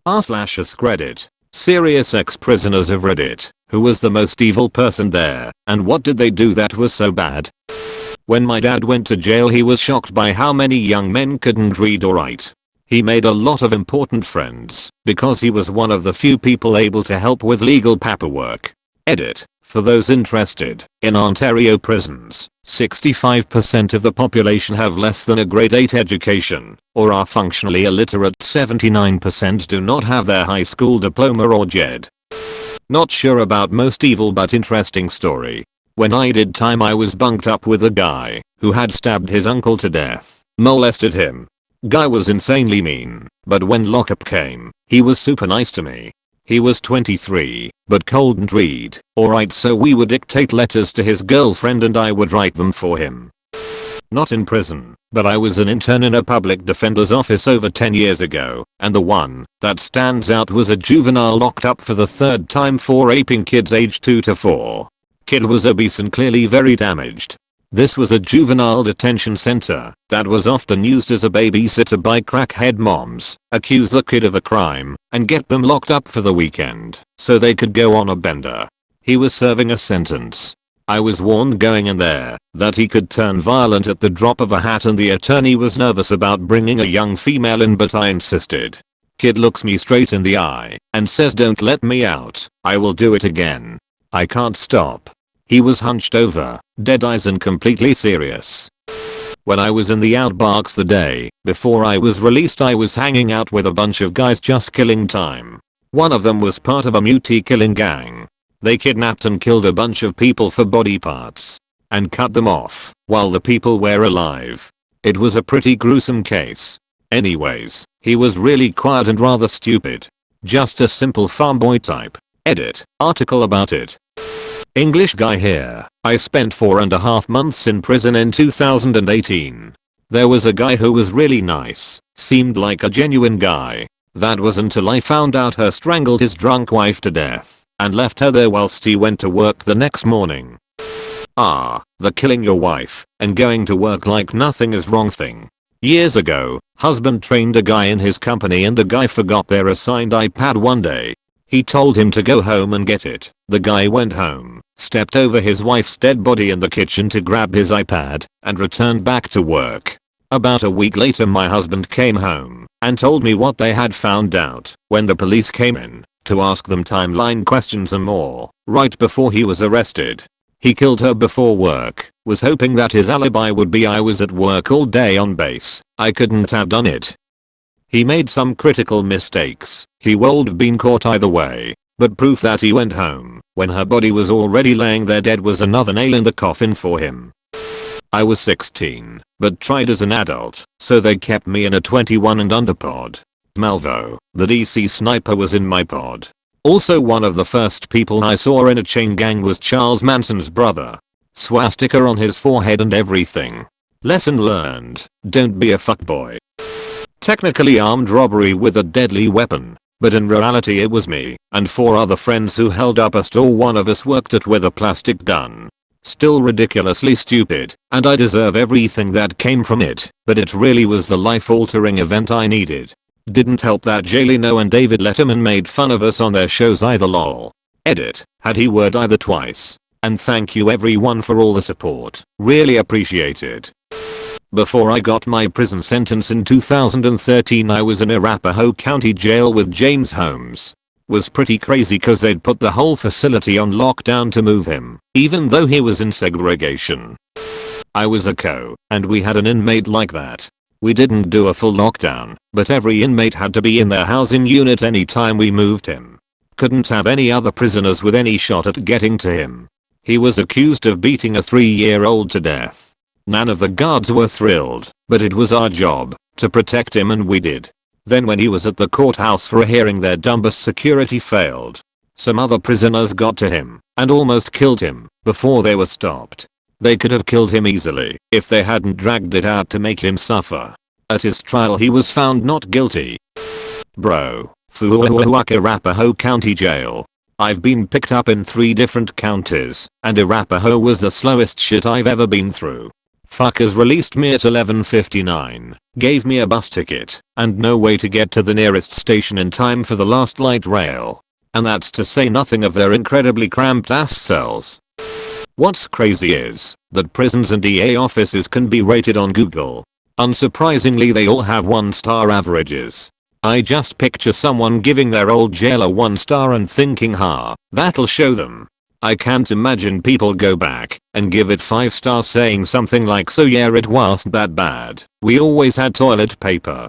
r/us credit. Serious ex-prisoners of Reddit. Who was the most evil person there, and what did they do that was so bad? When my dad went to jail he was shocked by how many young men couldn't read or write. He made a lot of important friends because he was one of the few people able to help with legal paperwork. Edit. For those interested, in Ontario prisons, 65% of the population have less than a grade 8 education, or are functionally illiterate. 79% do not have their high school diploma or GED. Not sure about most evil but interesting story. When I did time I was bunked up with a guy who had stabbed his uncle to death, molested him. Guy was insanely mean, but when lockup came, he was super nice to me. He was 23, but couldn't read or write, so we would dictate letters to his girlfriend and I would write them for him. Not in prison, but I was an intern in a public defender's office over 10 years ago, and the one that stands out was a juvenile locked up for the third time for raping kids aged 2 to 4. Kid was obese and clearly very damaged. This was a juvenile detention center that was often used as a babysitter by crackhead moms, accuse the kid of a crime, and get them locked up for the weekend so they could go on a bender. He was serving a sentence. I was warned going in there that he could turn violent at the drop of a hat, and the attorney was nervous about bringing a young female in, but I insisted. Kid looks me straight in the eye and says, "Don't let me out, I will do it again." I can't stop. He was hunched over, dead eyes and completely serious. When I was in the outbox the day before I was released, I was hanging out with a bunch of guys just killing time. One of them was part of a mutiny killing gang. They kidnapped and killed a bunch of people for body parts and cut them off while the people were alive. It was a pretty gruesome case. Anyways, he was really quiet and rather stupid. Just a simple farm boy type. Edit. Article about it. English guy here. I spent 4.5 months in prison in 2018. There was a guy who was really nice, seemed like a genuine guy. That was until I found out he strangled his drunk wife to death and left her there whilst he went to work the next morning. The killing your wife and going to work like nothing is wrong thing. Years ago, husband trained a guy in his company and the guy forgot their assigned iPad one day. He told him to go home and get it. The guy went home, stepped over his wife's dead body in the kitchen to grab his iPad, and returned back to work. About a week later my husband came home and told me what they had found out when the police came in to ask them timeline questions and more, right before he was arrested. He killed her before work, was hoping that his alibi would be I was at work all day on base, I couldn't have done it. He made some critical mistakes. He would have been caught either way, but proof that he went home when her body was already laying there dead was another nail in the coffin for him. I was 16, but tried as an adult, so they kept me in a 21 and under pod. Malvo, the DC sniper, was in my pod. Also, one of the first people I saw in a chain gang was Charles Manson's brother. Swastika on his forehead and everything. Lesson learned, don't be a fuckboy. Technically armed robbery with a deadly weapon, but in reality it was me and 4 other friends who held up a store one of us worked at with a plastic gun. Still ridiculously stupid, and I deserve everything that came from it, but it really was the life-altering event I needed. Didn't help that Jay Leno and David Letterman made fun of us on their shows either. Lol. Edit. Had he word either twice. And thank you everyone for all the support. Really appreciate it. Before I got my prison sentence in 2013 I was in Arapahoe County Jail with James Holmes. Was pretty crazy cause they'd put the whole facility on lockdown to move him, even though he was in segregation. I was a co, and we had an inmate like that. We didn't do a full lockdown, but every inmate had to be in their housing unit anytime we moved him. Couldn't have any other prisoners with any shot at getting to him. He was accused of beating a 3-year-old to death. None of the guards were thrilled, but it was our job to protect him and we did. Then when he was at the courthouse for a hearing their dumbass security failed. Some other prisoners got to him and almost killed him before they were stopped. They could have killed him easily if they hadn't dragged it out to make him suffer. At his trial he was found not guilty. Bro. Fuhuhuhuhuck, Arapahoe County Jail. I've been picked up in 3 different counties, and Arapahoe was the slowest shit I've ever been through. Fuckers released me at 11:59, gave me a bus ticket, and no way to get to the nearest station in time for the last light rail. And that's to say nothing of their incredibly cramped ass cells. What's crazy is that prisons and DA offices can be rated on Google. Unsurprisingly, they all have 1-star averages. I just picture someone giving their old jail a 1-star and thinking, that'll show them. I can't imagine people go back and give it 5 stars saying something like, so yeah, it wasn't that bad. We always had toilet paper.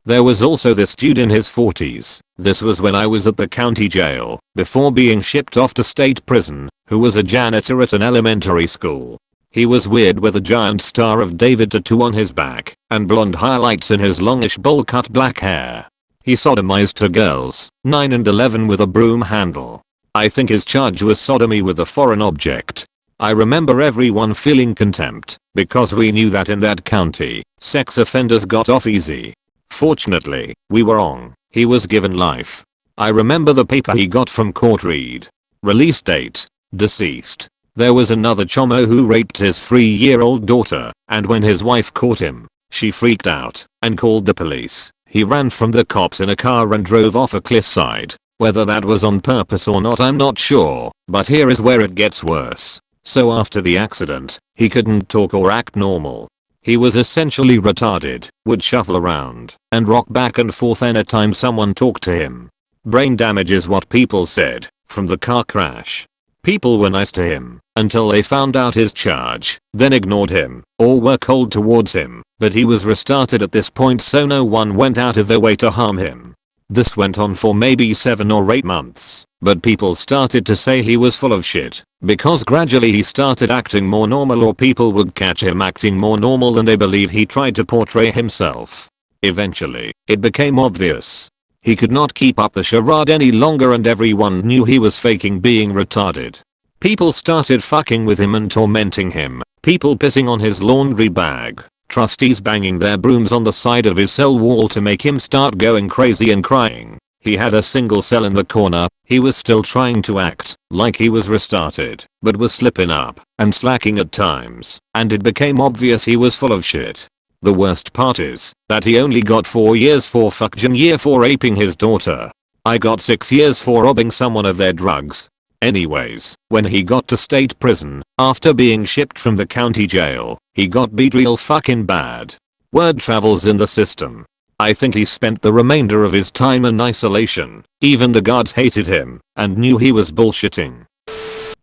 There was also this dude in his 40s. This was when I was at the county jail, before being shipped off to state prison, who was a janitor at an elementary school. He was weird with a giant Star of David tattoo on his back and blonde highlights in his longish bowl-cut black hair. He sodomized 2 girls, 9 and 11, with a broom handle. I think his charge was sodomy with a foreign object. I remember everyone feeling contempt because we knew that in that county, sex offenders got off easy. Fortunately, we were wrong. He was given life. I remember the paper he got from court read. Release date: deceased. There was another chomo who raped his 3-year-old daughter, and when his wife caught him, she freaked out and called the police. He ran from the cops in a car and drove off a cliffside. Whether that was on purpose or not, I'm not sure, but here is where it gets worse. So after the accident, he couldn't talk or act normal. He was essentially retarded, would shuffle around and rock back and forth anytime someone talked to him. Brain damage is what people said from the car crash. People were nice to him until they found out his charge, then ignored him or were cold towards him, but he was restarted at this point, so no one went out of their way to harm him. This went on for maybe 7 or 8 months, but people started to say he was full of shit because gradually he started acting more normal, or people would catch him acting more normal than they believe he tried to portray himself. Eventually, it became obvious he could not keep up the charade any longer and everyone knew he was faking being retarded. People started fucking with him and tormenting him, people pissing on his laundry bag, trustees banging their brooms on the side of his cell wall to make him start going crazy and crying. He had a single cell in the corner. He was still trying to act like he was restarted, but was slipping up and slacking at times, and it became obvious he was full of shit. The worst part is that he only got 4 years for fucking year for raping his daughter. I got 6 years for robbing someone of their drugs. Anyways, when he got to state prison, after being shipped from the county jail, he got beat real fucking bad. Word travels in the system. I think he spent the remainder of his time in isolation. Even the guards hated him and knew he was bullshitting.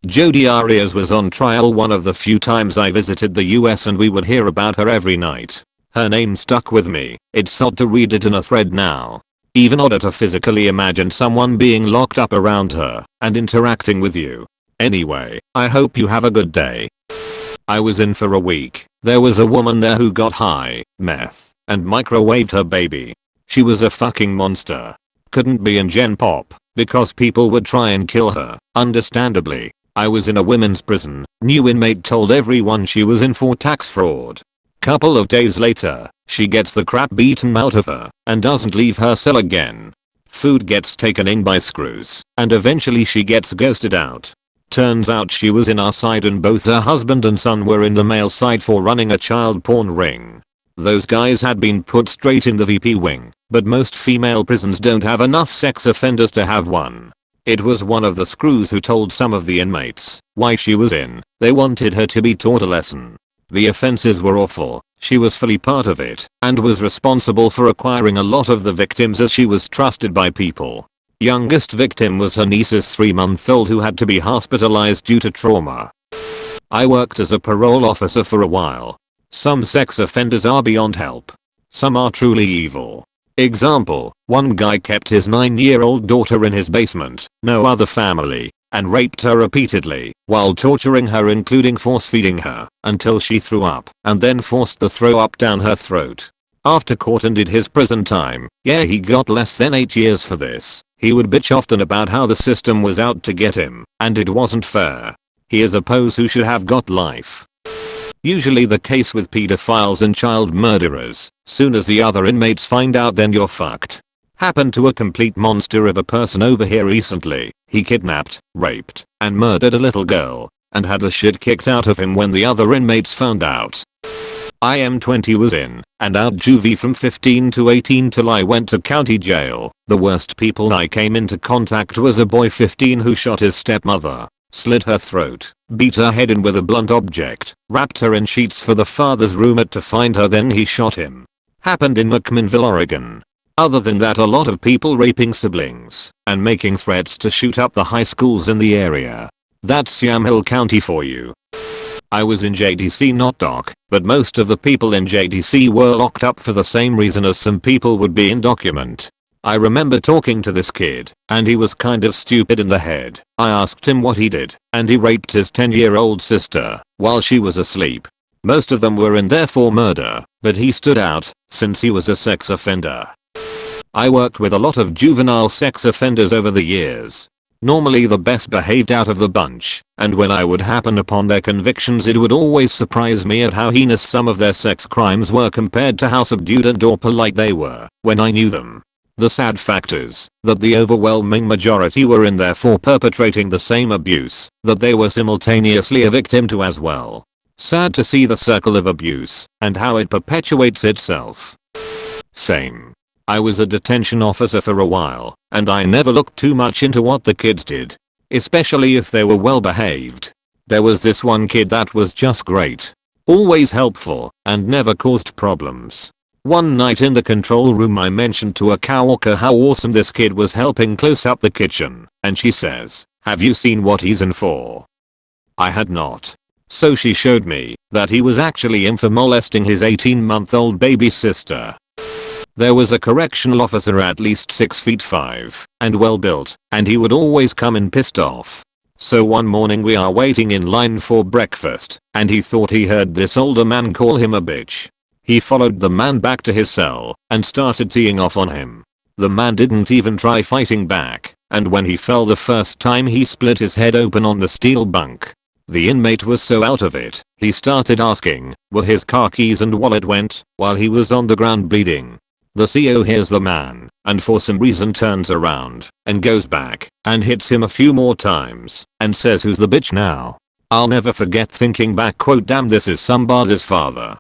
Jodi Arias was on trial one of the few times I visited the US, and we would hear about her every night. Her name stuck with me. It's odd to read it in a thread now. Even odder to physically imagine someone being locked up around her and interacting with you. Anyway, I hope you have a good day. I was in for a week. There was a woman there who got high, meth, and microwaved her baby. She was a fucking monster. Couldn't be in Gen Pop because people would try and kill her, understandably. I was in a women's prison. New inmate told everyone she was in for tax fraud. Couple of days later, she gets the crap beaten out of her and doesn't leave her cell again. Food gets taken in by screws, and eventually she gets ghosted out. Turns out she was in our side and both her husband and son were in the male side for running a child porn ring. Those guys had been put straight in the VP wing, but most female prisons don't have enough sex offenders to have one. It was one of the screws who told some of the inmates why she was in. They wanted her to be taught a lesson. The offenses were awful. She was fully part of it and was responsible for acquiring a lot of the victims as she was trusted by people. Youngest victim was her niece's 3-month-old who had to be hospitalized due to trauma. I worked as a parole officer for a while. Some sex offenders are beyond help. Some are truly evil. Example, one guy kept his 9-year-old daughter in his basement, no other family, and raped her repeatedly while torturing her, including force feeding her until she threw up and then forced the throw up down her throat. After court and did his prison time, yeah, he got less than 8 years for this. He would bitch often about how the system was out to get him and it wasn't fair. He is a pose who should have got life. Usually the case with pedophiles and child murderers. Soon as the other inmates find out, then you're fucked. Happened to a complete monster of a person over here recently. He kidnapped, raped, and murdered a little girl and had the shit kicked out of him when the other inmates found out. I am 20, was in and out juvie from 15 to 18 till I went to county jail. The worst people I came into contact was a boy 15 who shot his stepmother, slit her throat, beat her head in with a blunt object, wrapped her in sheets for the father's roommate to find her, then he shot him. Happened in McMinnville, Oregon. Other than that, a lot of people raping siblings and making threats to shoot up the high schools in the area. That's Yamhill County for you. I was in JDC, not doc, but most of the people in JDC were locked up for the same reason as some people would be in document. I remember talking to this kid, and he was kind of stupid in the head. I asked him what he did, and he raped his 10-year-old sister while she was asleep. Most of them were in there for murder, but he stood out since he was a sex offender. I worked with a lot of juvenile sex offenders over the years. Normally the best behaved out of the bunch, and when I would happen upon their convictions, it would always surprise me at how heinous some of their sex crimes were compared to how subdued and or polite they were when I knew them. The sad fact is that the overwhelming majority were in there for perpetrating the same abuse that they were simultaneously a victim to as well. Sad to see the circle of abuse and how it perpetuates itself. Same. I was a detention officer for a while, and I never looked too much into what the kids did, especially if they were well behaved. There was this one kid that was just great. Always helpful and never caused problems. One night in the control room, I mentioned to a coworker how awesome this kid was helping close up the kitchen, and she says, "Have you seen what he's in for?" I had not. So she showed me that he was actually in for molesting his 18-month-old baby sister. There was a correctional officer at least 6'5" and well built, and he would always come in pissed off. So one morning we are waiting in line for breakfast, and he thought he heard this older man call him a bitch. He followed the man back to his cell and started teeing off on him. The man didn't even try fighting back, and when he fell the first time, he split his head open on the steel bunk. The inmate was so out of it, he started asking where his car keys and wallet went while he was on the ground bleeding. The CO hears the man, and for some reason turns around and goes back and hits him a few more times and says, "Who's the bitch now?" I'll never forget thinking back, quote, "Damn, this is somebody's father."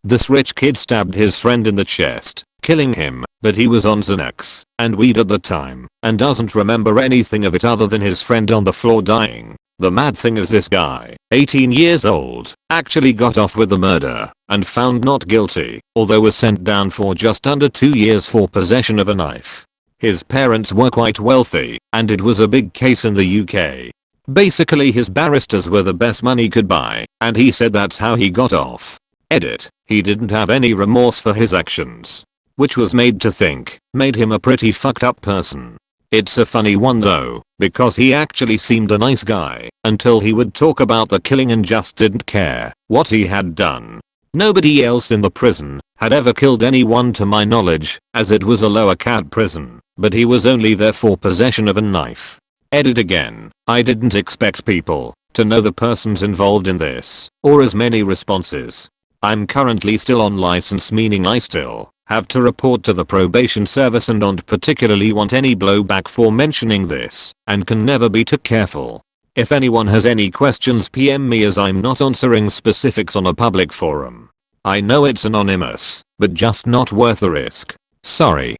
This rich kid stabbed his friend in the chest, killing him, but he was on Xanax and weed at the time and doesn't remember anything of it other than his friend on the floor dying. The mad thing is this guy, 18 years old, actually got off with the murder and found not guilty, although was sent down for just under 2 years for possession of a knife. His parents were quite wealthy, and it was a big case in the UK. Basically his barristers were the best money could buy, and he said that's how he got off. Edit. He didn't have any remorse for his actions, which was made him a pretty fucked up person. It's a funny one though, because he actually seemed a nice guy until he would talk about the killing and just didn't care what he had done. Nobody else in the prison had ever killed anyone to my knowledge, as it was a lower cat prison, but he was only there for possession of a knife. Edit again. I didn't expect people to know the persons involved in this, or as many responses. I'm currently still on license, meaning I still have to report to the probation service and don't particularly want any blowback for mentioning this, and can never be too careful. If anyone has any questions, PM me, as I'm not answering specifics on a public forum. I know it's anonymous, but just not worth the risk. Sorry.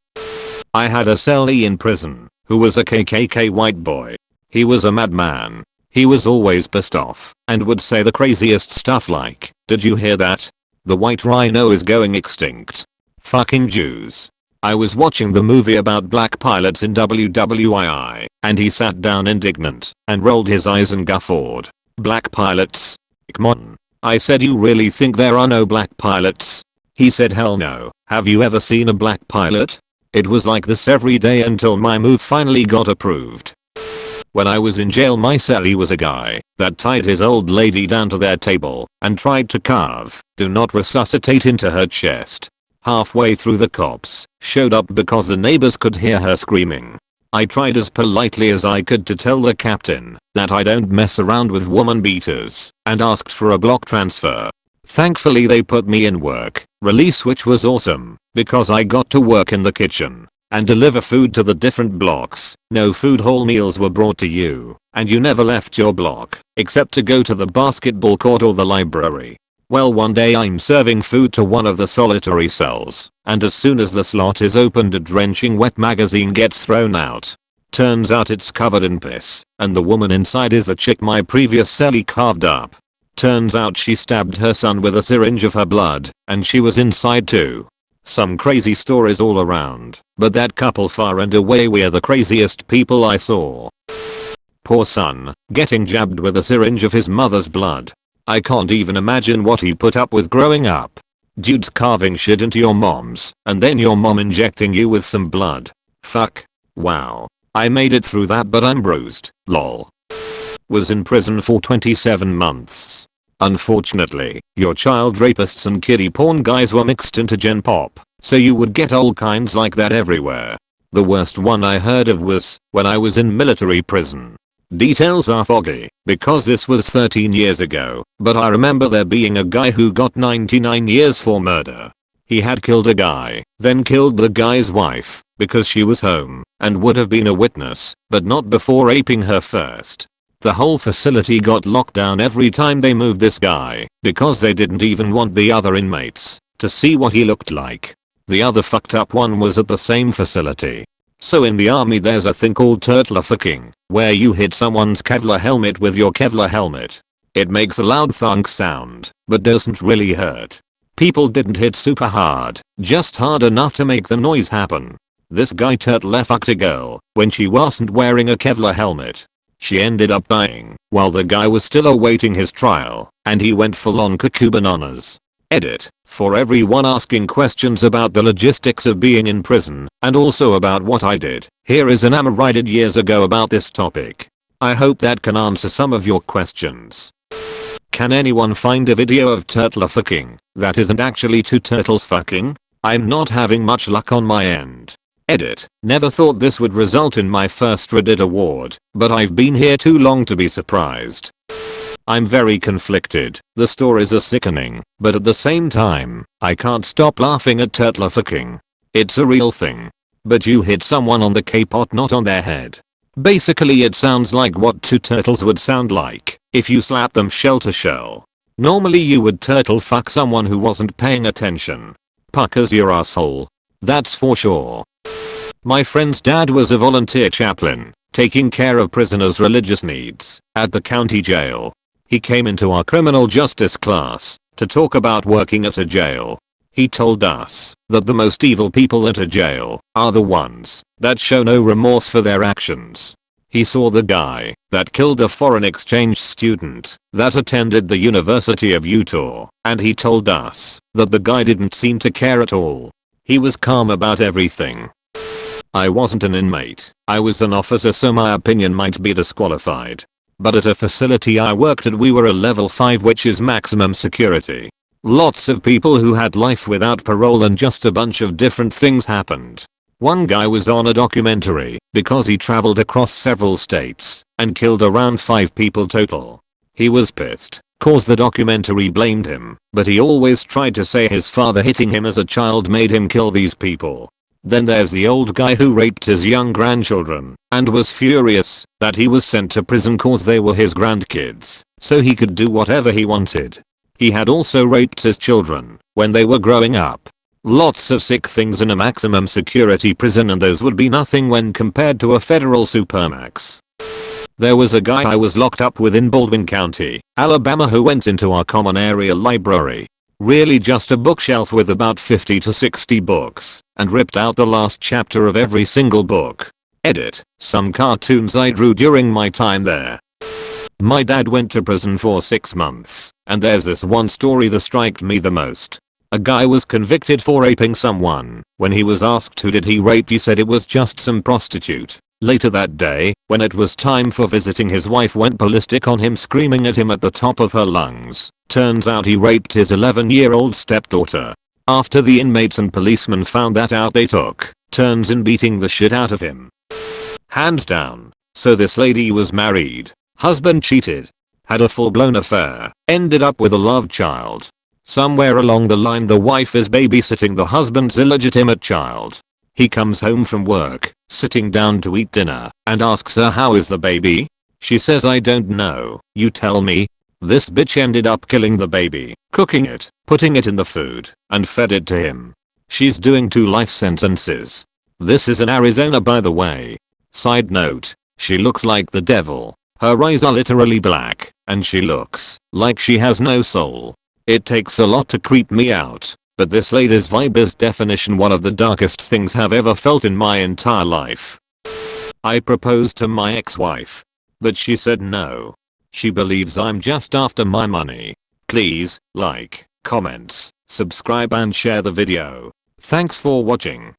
I had a cellie in prison who was a KKK white boy. He was a madman. He was always pissed off and would say the craziest stuff like, "Did you hear that? The white rhino is going extinct. Fucking Jews." I was watching the movie about black pilots in WWII, and he sat down indignant and rolled his eyes and guffawed. "Black pilots? Come on." I said, "You really think there are no black pilots?" He said, "Hell no. Have you ever seen a black pilot?" It was like this every day until my move finally got approved. When I was in jail, my cellie was a guy that tied his old lady down to their table and tried to carve "Do not resuscitate" into her chest. Halfway through, the cops showed up because the neighbors could hear her screaming. I tried as politely as I could to tell the captain that I don't mess around with woman beaters and asked for a block transfer. Thankfully they put me in work release, which was awesome because I got to work in the kitchen. and deliver food to the different blocks. No food hall meals were brought to you, and you never left your block, except to go to the basketball court or the library. Well, one day I'm serving food to one of the solitary cells, and as soon as the slot is opened a drenching wet magazine gets thrown out. Turns out it's covered in piss, and the woman inside is the chick my previous cellie carved up. Turns out she stabbed her son with a syringe of her blood, and she was inside too. Some crazy stories all around, but that couple far and away were the craziest people I saw. Poor son, getting jabbed with a syringe of his mother's blood. I can't even imagine what he put up with growing up. Dudes carving shit into your moms, and then your mom injecting you with some blood. Fuck. Wow. I made it through that, but I'm bruised. Lol. Was in prison for 27 months. Unfortunately, your child rapists and kiddie porn guys were mixed into Gen Pop, so you would get all kinds like that everywhere. The worst one I heard of was when I was in military prison. Details are foggy, because this was 13 years ago, but I remember there being a guy who got 99 years for murder. He had killed a guy, then killed the guy's wife, because she was home, and would have been a witness, but not before raping her first. The whole facility got locked down every time they moved this guy, because they didn't even want the other inmates to see what he looked like. The other fucked up one was at the same facility. So in the army there's a thing called turtle fucking, where you hit someone's Kevlar helmet with your Kevlar helmet. It makes a loud thunk sound, but doesn't really hurt. People didn't hit super hard, just hard enough to make the noise happen. This guy turtle fucked a girl when she wasn't wearing a Kevlar helmet. She ended up dying while the guy was still awaiting his trial, and he went full on cuckoo bananas. Edit. For everyone asking questions about the logistics of being in prison, and also about what I did, here is an AMA I did years ago about this topic. I hope that can answer some of your questions. Can anyone find a video of turtle fucking that isn't actually two turtles fucking? I'm not having much luck on my end. Edit. Never thought this would result in my first Reddit award, but I've been here too long to be surprised. I'm very conflicted. The stories are sickening, but at the same time, I can't stop laughing at turtle fucking. It's a real thing. But you hit someone on the K-pot, not on their head. Basically it sounds like what two turtles would sound like if you slap them shell to shell. Normally you would turtle fuck someone who wasn't paying attention. Puckers your asshole. That's for sure. My friend's dad was a volunteer chaplain, taking care of prisoners' religious needs at the county jail. He came into our criminal justice class to talk about working at a jail. He told us that the most evil people at a jail are the ones that show no remorse for their actions. He saw the guy that killed a foreign exchange student that attended the University of Utah, and he told us that the guy didn't seem to care at all. He was calm about everything. I wasn't an inmate, I was an officer, so my opinion might be disqualified. But at a facility I worked at we were a level 5, which is maximum security. Lots of people who had life without parole, and just a bunch of different things happened. One guy was on a documentary because he traveled across several states and killed around 5 people total. He was pissed cause the documentary blamed him, but he always tried to say his father hitting him as a child made him kill these people. Then there's the old guy who raped his young grandchildren and was furious that he was sent to prison cause they were his grandkids, so he could do whatever he wanted. He had also raped his children when they were growing up. Lots of sick things in a maximum security prison, and those would be nothing when compared to a federal supermax. There was a guy I was locked up with in Baldwin County, Alabama, who went into our common area library. Really just a bookshelf with about 50 to 60 books, and ripped out the last chapter of every single book. Edit. Some cartoons I drew during my time there. My dad went to prison for 6 months, and there's this one story that struck me the most. A guy was convicted for raping someone. When he was asked who did he rape, he said it was just some prostitute. Later that day, when it was time for visiting, his wife went ballistic on him, screaming at him at the top of her lungs. Turns out he raped his 11-year-old stepdaughter. After the inmates and policemen found that out, they took turns in beating the shit out of him. Hands down. So this lady was married. Husband cheated. Had a full-blown affair. Ended up with a love child. Somewhere along the line the wife is babysitting the husband's illegitimate child. He comes home from work, sitting down to eat dinner, and asks her how is the baby? She says I don't know, you tell me. This bitch ended up killing the baby, cooking it, putting it in the food, and fed it to him. She's doing 2 life sentences. This is in Arizona by the way. Side note, she looks like the devil. Her eyes are literally black, and she looks like she has no soul. It takes a lot to creep me out, but this lady's vibe is definition one of the darkest things I've ever felt in my entire life. I proposed to my ex-wife, but she said no. She believes I'm just after my money. Please, like, comments, subscribe and share the video. Thanks for watching.